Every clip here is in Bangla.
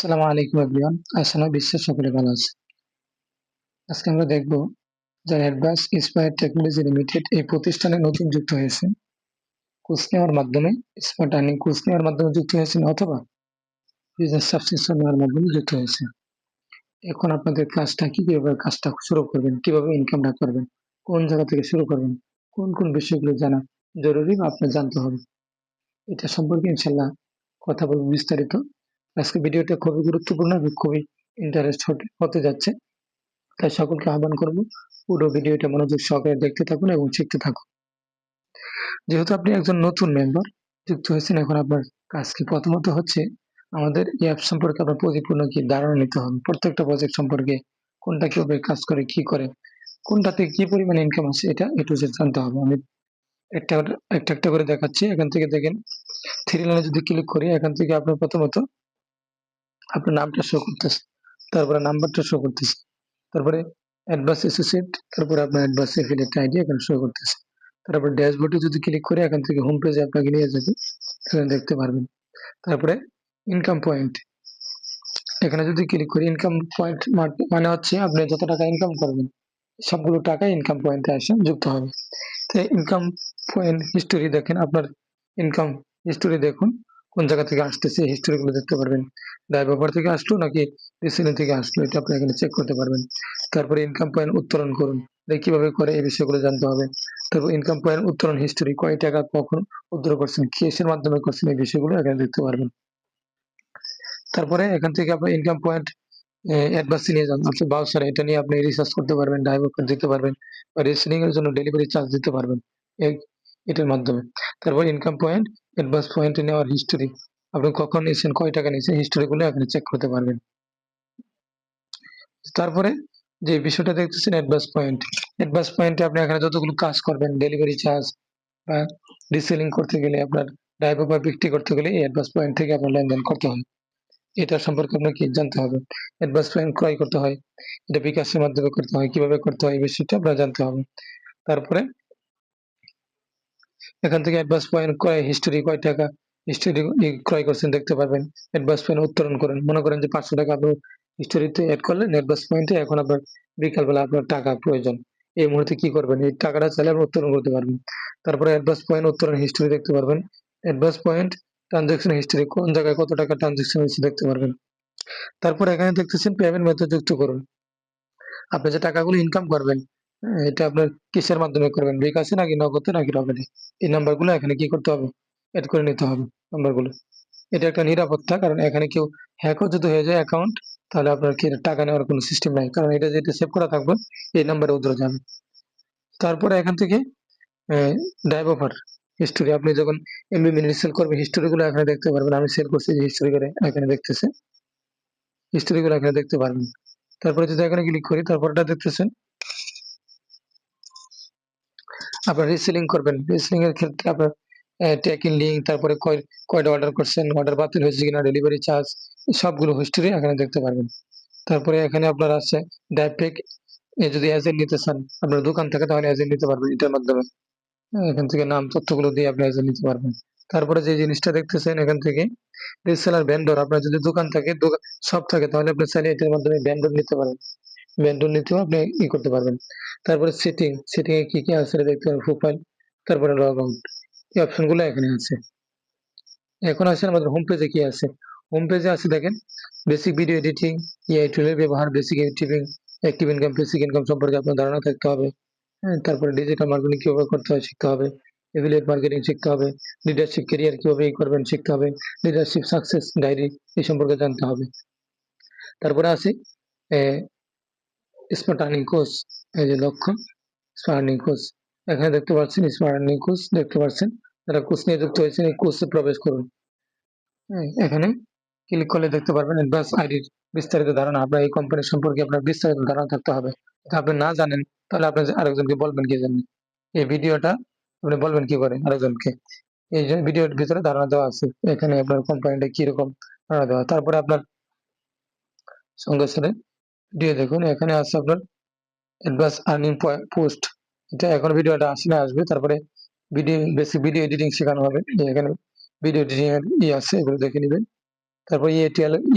আসসালামু আলাইকুম এভরিওয়ান। আশা নয় বিশ্বের সকলে ভালো আছে। আজকে আমরা দেখব যারা অ্যাডভান্স ইন্সপায়ার টেকনোলজি লিমিটেড এই প্রতিষ্ঠানে নতুন যুক্ত হয়েছে কোর্স নেওয়ার মাধ্যমে, স্মার্ট আর্নিং কোর্স নেওয়ার মাধ্যমে যুক্ত হয়েছেন অথবা বিজনেস সাবস্ক্রিপশন নেওয়ার মাধ্যমে যুক্ত হয়েছে। এখন আপনাদের কাজটা কি, কিভাবে কাজটা শুরু করবেন, কিভাবে ইনকামটা করবেন, কোন জায়গা থেকে শুরু করবেন, কোন কোন বিষয়গুলো জানা জরুরি বা আপনার জানতে হবে, এটা সম্পর্কে ইনশাল্লাহ কথা বলবো বিস্তারিত। আজকে ভিডিওটা খুবই গুরুত্বপূর্ণ এবং খুবই ইন্টারেস্ট হতে যাচ্ছে, তাই সকলকে আহ্বান করব পুরো ভিডিওটা মনোযোগ সহকারে দেখতে থাকুন এবং শিখতে থাকুন। যেহেতু আপনি একজন নতুন মেম্বার যুক্ত হয়েছেন, এখন আপনার কাজ কি? প্রথমত হচ্ছে আমাদের এই অ্যাপ সম্পর্কে আপনার পরিপূর্ণ কি ধারণা নিতে হবে, প্রত্যেকটা প্রজেক্ট সম্পর্কে, কোনটা কিভাবে কাজ করে, কি করে, কোনটাতে কি পরিমাণে ইনকাম আছে, এটা একটু জানতে হবে। আমি একটা একটা একটা করে দেখাচ্ছি। এখান থেকে দেখেন, থ্রি লাইনে যদি ক্লিক করি, এখান থেকে আপনার প্রথমত আপনার নামটা শো করতেছে, তারপরে নাম্বারটা শো করতেছে, তারপরে অ্যাডভান্স অ্যাসোসিয়েট, তারপরে আপনার অ্যাডভান্স এফিলিয়েট আইডি এখানে শো করতেছে। তারপর ড্যাশবোর্ডে যদি ক্লিক করে এখান থেকে হোম পেজে আপনাকে নিয়ে যাবে, এখানে দেখতে পারবেন। তারপরে ইনকাম পয়েন্ট, এখানে যদি ক্লিক করি, ইনকাম পয়েন্ট মানে হচ্ছে আপনি যত টাকা ইনকাম করবেন সবগুলো টাকা ইনকাম পয়েন্টে আসে যুক্ত হবে। তো ইনকাম পয়েন্ট হিস্টোরি দেখেন, আপনার ইনকাম হিস্টোরি দেখুন কোন জায়গা থেকে আসতেছে, হিস্টোরি গুলো দেখতে পারবেন। দায় ব্যবহার থেকে আসলো নাকি রিসেলিং থেকে আসলো, এটা আপনি এখানে চেক করতে পারবেন। তারপরে ইনকাম পয়েন্ট উত্তোলন করুন, কিভাবে করে এই বিষয়গুলো জানতে হবে। তারপর ইনকাম পয়েন্ট উত্তোলন হিস্টোরি, কয় টাকা কখন উত্তোলন করছেন, কিসের মাধ্যমে করছেন, এই বিষয়গুলো এখানে দেখতে পারবেন। তারপরে এখান থেকে আপনি ইনকাম পয়েন্ট অ্যাডভান্স নিয়ে যান, অর্থাৎ বাউচার, এটা নিয়ে আপনি রিসার্চ করতে পারবেন, ডাইভার দিতে পারবেন বা রিসেলিং এর জন্য ডেলিভারি চার্জ দিতে পারবেন এটার মাধ্যমে। তারপর ইনকাম পয়েন্ট অ্যাডভান্স পয়েন্ট নেওয়ার হিস্টোরি, আপনি কখন নিয়েছেন, কয় টাকা নিয়েছেন, হিস্টোরি গুলো এখানে চেক করতে পারবেন। তারপরে যে বিষয়টা দেখতেছেন অ্যাডভান্স পয়েন্টে আপনি এখানে যতগুলো কাজ করবেন, ডেলিভারি চার্জ বা রিসেলিং করতে গেলে, আপনার ড্রাইভার বা বিক্রি করতে গেলে এই অ্যাডভান্স পয়েন্ট থেকে আপনার লেনদেন করতে হয়। এটা সম্পর্কে আপনাকে জানতে হবে। অ্যাডভান্স পয়েন্ট ক্রয় করতে হয়, এটা বিকাশের মাধ্যমে করতে হয়, কিভাবে করতে হয় এই বিষয়টা আপনার জানতে হবে। তারপরে এখান থেকে অ্যাডভান্স পয়েন্ট ক্রয় হিস্টোরি, কয় টাকা হিস্টোরি ক্রয় করছেন দেখতে পারবেন। অ্যাডভান্স পয়েন্ট উত্তোলন করেন, মনে করেন যে 500 টাকা আপনি হিস্টোরিতে অ্যাড করলেন অ্যাডভান্স পয়েন্টে, এখন আপনার বিকালবেলা আপনার টাকা প্রয়োজন, এই মুহূর্তে কি করবেন, এই টাকাটা চাইলে আপনি উত্তোলন করতে পারবেন। তারপরে অ্যাডভান্স পয়েন্ট উত্তোলন হিস্টোরি দেখতে পারবেন। অ্যাডভান্স পয়েন্ট ট্রানজাকশন হিস্টোরি, কোন জায়গায় কত টাকা ট্রানজাকশন হয়েছে দেখতে পারবেন। তারপর এখানে দেখতেছেন পেমেন্ট মেথড যুক্ত করুন, আপনি যে টাকাগুলো ইনকাম করবেন, এটা আপনার কিসের মাধ্যমে করবেন, বিকাশে নাকি নগদে নাকি রকেটে, এই নাম্বারগুলো এখানে কি করতে হবে, এড করে নিতে হবে নাম্বারগুলো। এটা একটা নিরাপত্তা, কারণ এখানে কেউ হ্যাকও যদি হয়ে যায় অ্যাকাউন্ট, তাহলে আপনার কি টাকা নেওয়ার কোনো সিস্টেম নাই, কারণ এটা যেটা সেভ করা থাকবে এই নাম্বারে উদ্ধার যাবে। তারপরে এখান থেকে ড্রাইভ অফার হিস্টোরি, আপনি যখন এমবি মিনিট সেল করবেন হিস্টোরি গুলো এখানে দেখতে পারবেন। আমি সেল করছি, হিস্টোরি করে এখানে দেখতেছে, হিস্টোরি গুলো এখানে দেখতে পারবেন। তারপরে যদি এখানে ক্লিক করি, তারপরটা দেখতেছেন আপনার রিসেলিং করবেন, রিসেলিং এর ক্ষেত্রে আপনার ট্র্যাকিং লিঙ্ক, তারপরে কয়টা অর্ডার করছেন, অর্ডার বাতিল হয়েছে কিনা, ডেলিভারি চার্জ, সবগুলো হিস্টোরি এখানে দেখতে পারবেন। তারপরে এখানে আপনার আছে ডাইরেক্ট, যদি এজেন্ট নিতে চান আপনার দোকান থেকে, তাহলে এজেন্ট নিতে পারবেন এটার মাধ্যমে। এখান থেকে নাম তথ্যগুলো দিয়ে আপনি এজেন্ট নিতে পারবেন। তারপরে যে জিনিসটা দেখতেছেন এখান থেকে রিসেলার ভেন্ডর, আপনার যদি দোকান থাকে, সব থাকে, তাহলে আপনি চাইলে এটার মাধ্যমে ভেন্ডর নিতে পারেন, ভেন্ডর নিতেও আপনি করতে পারবেন। তারপরে সেটিং এ কি কি আছে এটা দেখতে পারেন, প্রোফাইল, তারপরে লগ আউট, এই অপশন গুলো এখানে আছে। এখন আসেন আমাদের হোম পেজে কি আছে। হোম পেজে আছে দেখেন, বেসিক ভিডিও এডিটিং, এআই টুলের ব্যবহার, basic YouTubing, active income, basic income সম্পর্কে আপনার ধারণা থাকতে হবে। হ্যাঁ, তারপরে ডিজিটাল মার্কেটিং কিভাবে করতে হয় শিখতে হবে, এফিলিয়েট মার্কেটিং শিখতে হবে, লিডারশিপ ক্যারিয়ার কিভাবে করবেন শিখতে হবে, লিডারশিপ সাকসেস ডায়েরি এই সম্পর্কে জানতে হবে। তারপরে আছে স্মার্ট আর্নিং কোর্স, এই যে লক্ষ্য স্মার্ট আর্নিং কোর্স, এখানে দেখতে পাচ্ছেন স্মার্ট আর্নিং কোর্স দেখতে পাচ্ছেন, যারা কোর্স নিয়ে যুক্ত হয়েছেন এই কোর্সে প্রবেশ করুন। হ্যাঁ, এখানে ক্লিক করলে দেখতে পারবেন অ্যাডভান্স আইডির বিস্তারিত ধারণা, আপনার এই কোম্পানি সম্পর্কে আপনার বিস্তারিত ধারণা থাকতে হবে। যদি আপনি না জানেন তাহলে আপনি আরেকজনকে বলবেন কি জানেন, এই ভিডিওটা আপনি বলবেন কি করে আরেকজনকে, এই যে ভিডিওর ভিতরে ধারণা দেওয়া আছে, এখানে আপনার কোম্পানিটা কিরকম ধারণা দেওয়া। তারপরে আপনার সঙ্গে সাথে ভিডিও দেখুন, এখানে আছে আপনার অ্যাডভান্স আর্নিং পোস্ট, এটা এখন ভিডিওটা আসলে আসবে। তারপরে বেসিক ভিডিও এডিটিং শেখানো হবে, এখানে ভিডিও এডিটিং এর আছে, এগুলো দেখে নেবেন। তারপর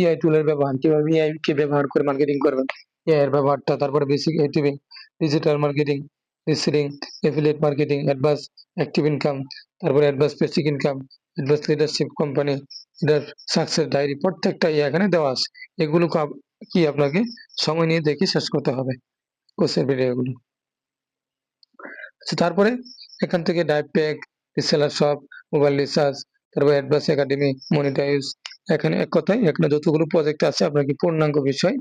এআই টুলের ব্যবহার, কিভাবে এআই কে ব্যবহার করে মার্কেটিং করবেন, এআই এর ব্যবহারটা, তারপরে basic editing, digital marketing, reselling, affiliate marketing, advance active income, তারপরে advance basic income, advance leadership company, এটার সাকসেস ডায়েরি, প্রত্যেকটা এখানে দেওয়া আছে। এগুলো কি আপনাকে সময় নিয়ে দেখে শেষ করতে হবে কোর্সের ভিডিওগুলো। তারপরে এখান থেকে direct pack, reseller shop, mobile research, তারপর অ্যাডভান্স একাডেমি, মনিটাইজ, এখানে এক কথায় এখানে যতগুলো প্রজেক্ট আছে আপনাকে পূর্ণাঙ্গ বিষয়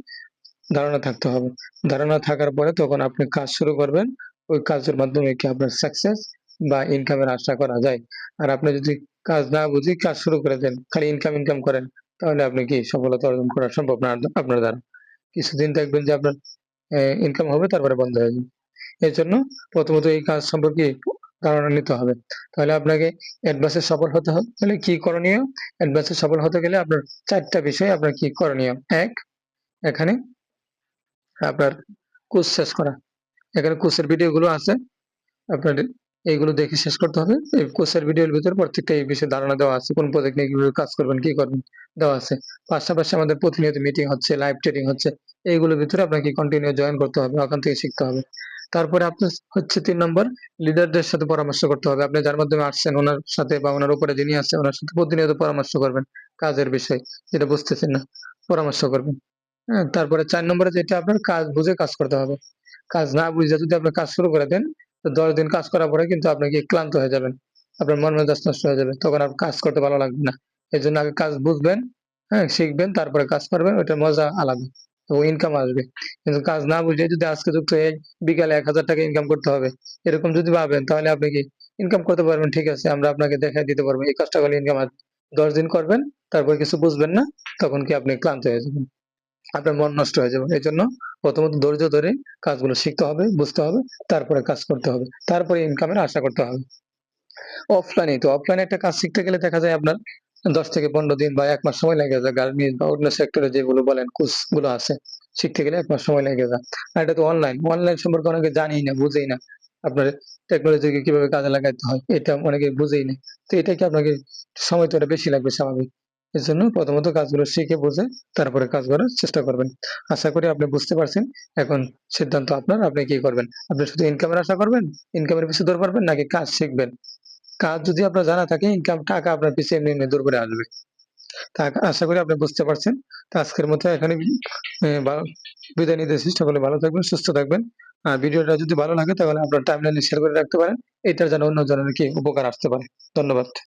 ধারণা থাকতে হবে। ধারণা থাকার পরে তখন আপনি কাজ শুরু করবেন, ওই কাজের মাধ্যমে কি আপনার সাকসেস বা ইনকামের আশা করা যায়। আর আপনি যদি কাজ না বুঝে কাজ শুরু করে দেন, খালি ইনকাম করেন, তাহলে আপনি কি সফলতা অর্জন করা সম্ভব না আপনার দ্বারা। কিছুদিন দেখবেন যে আপনার ইনকাম হবে, তারপরে বন্ধ হয়ে যাবে। এর জন্য প্রথমত এই কাজ সম্পর্কে ধারণা নিতে হবে। তাহলে আপনাকে অ্যাডভান্সে সফল হতে হবে, তাহলে কি করণীয়? অ্যাডভান্সে সফল হতে গেলে আপনার ৪ টা বিষয় আপনার কি করণীয়। ১, এখানে আপনার কোর্স শেষ করা। এখানে কোর্সের ভিডিওগুলো আছে, আপনাদের এইগুলো দেখে শেষ করতে হবে। এই কোর্সের ভিডিওর ভিতরে প্রত্যেকটা এই বিষয়ে ধারণা দেওয়া আছে, কোন প্রজেক্ট নিয়ে কিভাবে কাজ করবেন, কি করবেন দেওয়া আছে। পাশাপাশি আমাদের প্রতিনিয়ত মিটিং হচ্ছে, লাইভ ট্রেনিং হচ্ছে, এইগুলোর ভিতরে আপনাকে কন্টিনিউ জয়েন করতে হবে, ওখান থেকে শিখতে হবে। তারপরে আপনার হচ্ছে ৩ নম্বর, লিডারদের সাথে পরামর্শ করতে হবে। আপনি যার মাধ্যমে আসছেন ওনার সাথে বা ওনার উপরে যিনি আছে ওনার সাথে প্রতিনিয়ত পরামর্শ করবেন কাজের বিষয়, যেটা বুঝতেছেন না পরামর্শ করবেন। হ্যাঁ, তারপরে ৪ নম্বরে যেটা আপনার কাজ বুঝে কাজ করতে হবে। কাজ না বুঝে যদি আপনি কাজ শুরু করে দেন, তো ১০ দিন কাজ করার পরে কিন্তু আপনি কি ক্লান্ত হয়ে যাবেন। আপনার মন মেজাজ নষ্ট হয়ে যাবে। তখন আর কাজ করতে ভালো লাগবে না। এজন্য আগে কাজ বুঝবেন, হ্যাঁ? শিখবেন, তারপরে কাজ করবেন। ওইটার মজা আলাদা। তো ইনকাম আসবে। কিন্তু কাজ না বুঝে যদি আজকে যুক্ত হয়ে বিকালে ৳১,০০০ ইনকাম করতে হবে, এরকম যদি ভাবেন, তাহলে আপনি কি ইনকাম করতে পারবেন, ঠিক আছে, আমরা আপনাকে দেখায় দিতে পারবো। এই কাজটা করলে ইনকাম আসবে। ১০ দিন করবেন, তারপরে কিছু বুঝবেন না, তখন কি আপনি ক্লান্ত হয়ে যাবেন। আপনার মন নষ্ট হয়ে যাবে। এজন্য প্রথমত ধৈর্য ধরে কাজগুলো শিখতে হবে, বুঝতে হবে, তারপরে কাজ করতে হবে। তারপরে ইনকামের আশা করতে হবে। অফলাইনে একটা কাজ শিখতে গেলে দেখা যায় আপনার ১০ থেকে ১৫ দিন বা ১ মাস সময় লেগে যায়। গার্মেন্টস বা অন্য সেক্টরে যেগুলো বলেন কোর্স গুলো আছে, শিখতে গেলে ১ মাস সময় লেগে যায়। আর এটা তো অনলাইন সম্পর্কে অনেকে জানেই না, বুঝেই না। আপনার টেকনোলজিকে কিভাবে কাজে লাগাইতে হয়, এটা অনেকে বুঝেই না। তো এটা কি আপনাকে সময় তো এটা বেশি লাগবে স্বাভাবিক। এজন্য প্রথমত কাজগুলো শিখে বুঝে তারপরে কাজ করার চেষ্টা করবেন। আশা করি আপনি বুঝতে পারছেন। এখন সিদ্ধান্ত আপনার, আপনি কি করবেন? আপনি শুধু ইনকামের আশা করবেন? ইনকামের পিছে দৌড় মারবেন, নাকি কাজ শিখবেন? কাজ যদি আপনার জানা থাকে, টাকা আপনার পিছে এমনি দৌড় করে আসবে। তা আশা করি আপনি বুঝতে পারছেন। তো আজকের মতো এখানে বিদায় নিতেছি। সকলে ভালো থাকবেন, সুস্থ থাকবেন। আর ভিডিওটা যদি ভালো লাগে তাহলে আপনার টাইমলাইনে শেয়ার করে রাখতে পারেন। এটার যেন অন্য জনের কি উপকার আসতে পারে। ধন্যবাদ।